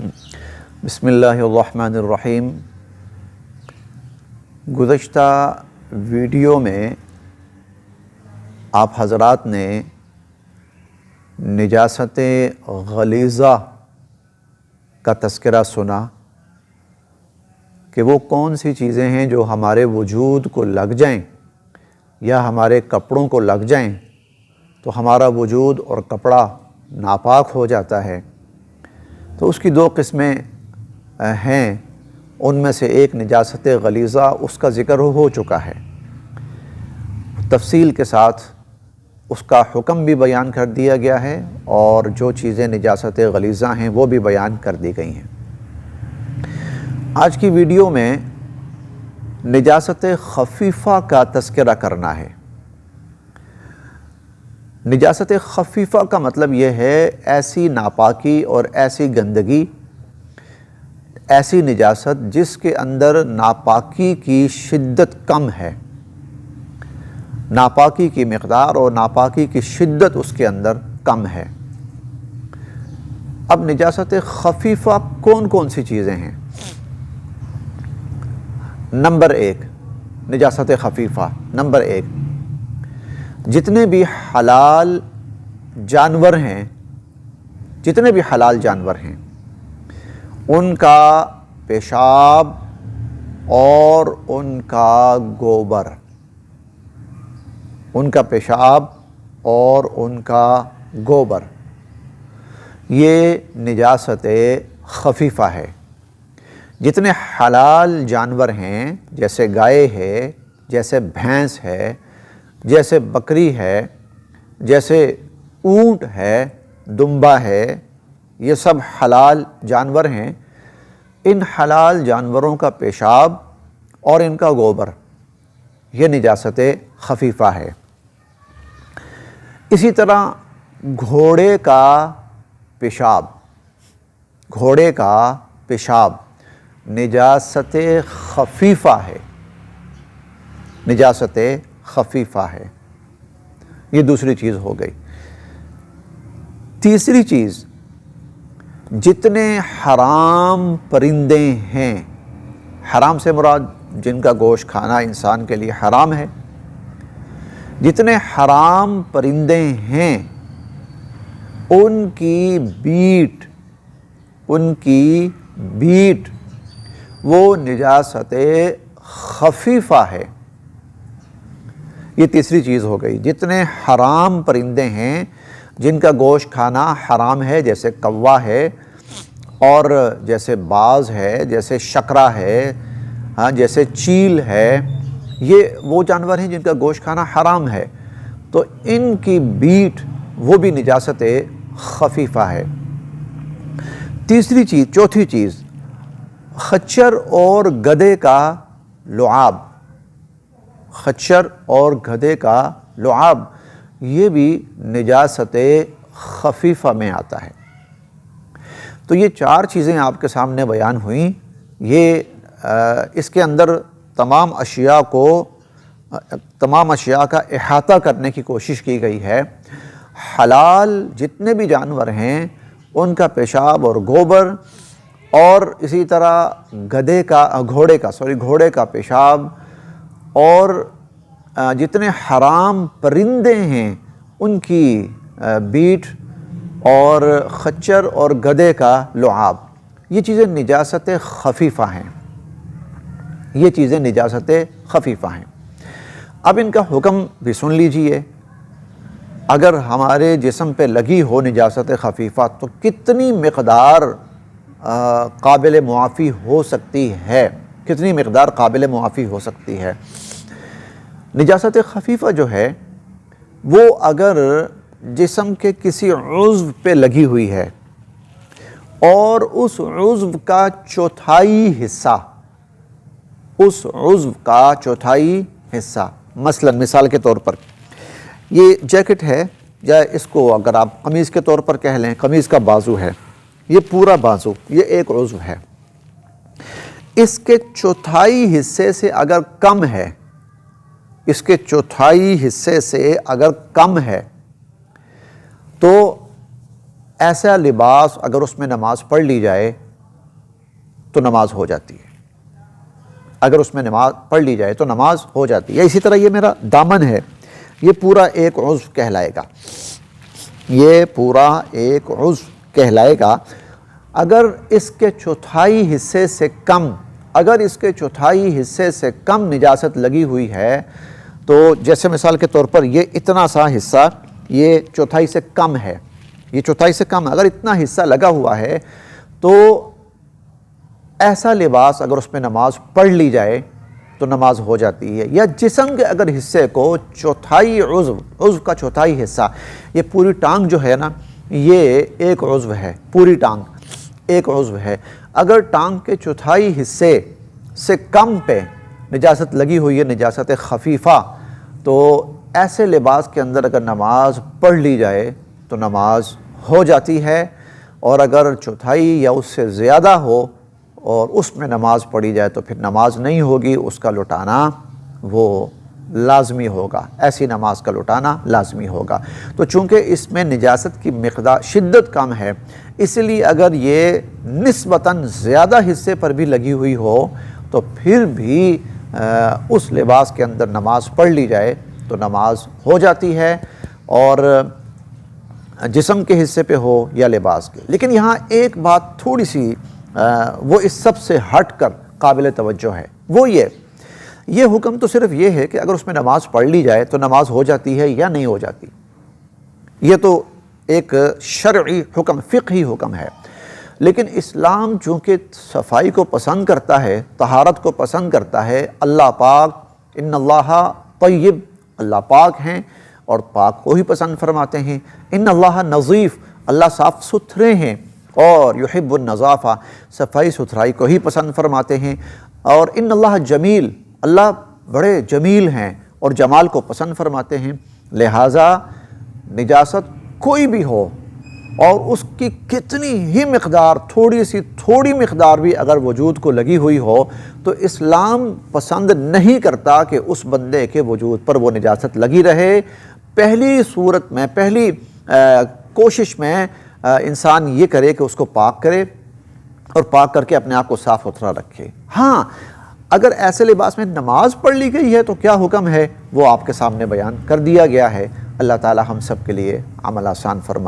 بسم اللہ الرحمن الرحیم۔ گزشتہ ویڈیو میں آپ حضرات نے نجاست غلیظہ کا تذکرہ سنا کہ وہ کون سی چیزیں ہیں جو ہمارے وجود کو لگ جائیں یا ہمارے کپڑوں کو لگ جائیں تو ہمارا وجود اور کپڑا ناپاک ہو جاتا ہے۔ تو اس کی دو قسمیں ہیں، ان میں سے ایک نجاست غلیظہ، اس کا ذکر ہو چکا ہے، تفصیل کے ساتھ اس کا حکم بھی بیان کر دیا گیا ہے اور جو چیزیں نجاست غلیظہ ہیں وہ بھی بیان کر دی گئی ہیں۔ آج کی ویڈیو میں نجاست خفیفہ کا تذکرہ کرنا ہے۔ نجاست خفیفہ کا مطلب یہ ہے ایسی ناپاکی اور ایسی گندگی، ایسی نجاست جس کے اندر ناپاکی کی شدت کم ہے، ناپاکی کی مقدار اور ناپاکی کی شدت اس کے اندر کم ہے۔ اب نجاست خفیفہ کون کون سی چیزیں ہیں؟ نمبر ایک، نجاست خفیفہ نمبر ایک، جتنے بھی حلال جانور ہیں، جتنے بھی حلال جانور ہیں ان کا پیشاب اور ان کا گوبر، ان کا پیشاب اور ان کا گوبر یہ نجاست خفیفہ ہے۔ جتنے حلال جانور ہیں، جیسے گائے ہے، جیسے بھینس ہے، جیسے بکری ہے، جیسے اونٹ ہے، دمبا ہے، یہ سب حلال جانور ہیں۔ ان حلال جانوروں کا پیشاب اور ان کا گوبر یہ نجاست خفیفہ ہے۔ اسی طرح گھوڑے کا پیشاب، گھوڑے کا پیشاب نجاست خفیفہ ہے، نجاست خفیفہ ہے۔ یہ دوسری چیز ہو گئی۔ تیسری چیز، جتنے حرام پرندے ہیں، حرام سے مراد جن کا گوشت کھانا انسان کے لیے حرام ہے، جتنے حرام پرندے ہیں ان کی بیٹ، ان کی بیٹ وہ نجاست خفیفہ ہے۔ یہ تیسری چیز ہو گئی۔ جتنے حرام پرندے ہیں جن کا گوشت کھانا حرام ہے، جیسے کوا ہے اور جیسے باز ہے، جیسے شکرا ہے، جیسے چیل ہے، یہ وہ جانور ہیں جن کا گوشت کھانا حرام ہے، تو ان کی بیٹ وہ بھی نجاست خفیفہ ہے۔ تیسری چیز، چوتھی چیز، خچر اور گدھے کا لعاب، خچر اور گدھے کا لعاب یہ بھی نجاست خفیفہ میں آتا ہے۔ تو یہ چار چیزیں آپ کے سامنے بیان ہوئیں۔ یہ اس کے اندر تمام اشیاء کا احاطہ کرنے کی کوشش کی گئی ہے۔ حلال جتنے بھی جانور ہیں ان کا پیشاب اور گوبر، اور اسی طرح گھوڑے کا پیشاب، اور جتنے حرام پرندے ہیں ان کی بیٹ، اور خچر اور گدھے کا لعاب، یہ چیزیں نجاست خفیفہ ہیں، یہ چیزیں نجاست خفیفہ ہیں۔ اب ان کا حکم بھی سن لیجئے۔ اگر ہمارے جسم پہ لگی ہو نجاست خفیفہ تو کتنی مقدار قابل معافی ہو سکتی ہے، کتنی مقدار قابل معافی ہو سکتی ہے۔ نجاست خفیفہ جو ہے وہ اگر جسم کے کسی عضو پہ لگی ہوئی ہے اور اس عضو کا چوتھائی حصہ، اس عضو کا چوتھائی حصہ، مثال کے طور پر یہ جیکٹ ہے، یا اس کو اگر آپ قمیض کے طور پر کہہ لیں، قمیض کا بازو ہے، یہ پورا بازو یہ ایک عضو ہے، اس کے چوتھائی حصے سے اگر کم ہے، اس کے چوتھائی حصے سے اگر کم ہے تو ایسا لباس اگر اس میں نماز پڑھ لی جائے تو نماز ہو جاتی ہے، اگر اس میں نماز پڑھ لی جائے تو نماز ہو جاتی ہے۔ اسی طرح یہ میرا دامن ہے، یہ پورا ایک عضو کہلائے گا، یہ پورا ایک عضو کہلائے گا۔ اگر اس کے چوتھائی حصے سے کم، اگر اس کے چوتھائی حصے سے کم نجاست لگی ہوئی ہے، تو جیسے مثال کے طور پر یہ اتنا سا حصہ، یہ چوتھائی سے کم ہے، یہ چوتھائی سے کم، اگر اتنا حصہ لگا ہوا ہے تو ایسا لباس اگر اس میں نماز پڑھ لی جائے تو نماز ہو جاتی ہے۔ یا جسم کے اگر حصے کو چوتھائی عضو کا چوتھائی حصہ، یہ پوری ٹانگ جو ہے نا، یہ ایک عضو ہے، پوری ٹانگ ایک عضو ہے، اگر ٹانگ کے چوتھائی حصے سے کم پہ نجاست لگی ہوئی ہے، نجاست خفیفہ، تو ایسے لباس کے اندر اگر نماز پڑھ لی جائے تو نماز ہو جاتی ہے، اور اگر چوتھائی یا اس سے زیادہ ہو اور اس میں نماز پڑھی جائے تو پھر نماز نہیں ہوگی، اس کا لٹانا وہ لازمی ہوگا، ایسی نماز کا لٹانا لازمی ہوگا۔ تو چونکہ اس میں نجاست کی مقدار شدت کم ہے، اس لیے اگر یہ نسبتاً زیادہ حصے پر بھی لگی ہوئی ہو تو پھر بھی اس لباس کے اندر نماز پڑھ لی جائے تو نماز ہو جاتی ہے، اور جسم کے حصے پہ ہو یا لباس کے۔ لیکن یہاں ایک بات تھوڑی سی وہ اس سب سے ہٹ کر قابل توجہ ہے، وہ یہ حکم تو صرف یہ ہے کہ اگر اس میں نماز پڑھ لی جائے تو نماز ہو جاتی ہے یا نہیں ہو جاتی، یہ تو ایک شرعی حکم، فقہی حکم ہے۔ لیکن اسلام چونکہ صفائی کو پسند کرتا ہے، طہارت کو پسند کرتا ہے، اللہ پاک، ان اللہ طیب، اللہ پاک ہیں اور پاک کو ہی پسند فرماتے ہیں، ان اللہ نظیف، اللہ صاف ستھرے ہیں، اور یحب النظافہ، صفائی ستھرائی کو ہی پسند فرماتے ہیں، اور ان اللہ جمیل، اللہ بڑے جمیل ہیں اور جمال کو پسند فرماتے ہیں۔ لہٰذا نجاست کوئی بھی ہو اور اس کی کتنی ہی مقدار، تھوڑی مقدار بھی اگر وجود کو لگی ہوئی ہو، تو اسلام پسند نہیں کرتا کہ اس بندے کے وجود پر وہ نجاست لگی رہے۔ پہلی صورت میں، پہلی کوشش میں انسان یہ کرے کہ اس کو پاک کرے اور پاک کر کے اپنے آپ کو صاف ستھرا رکھے۔ ہاں، اگر ایسے لباس میں نماز پڑھ لی گئی ہے تو کیا حکم ہے وہ آپ کے سامنے بیان کر دیا گیا ہے۔ اللہ تعالی ہم سب کے لیے عمل آسان فرمائے۔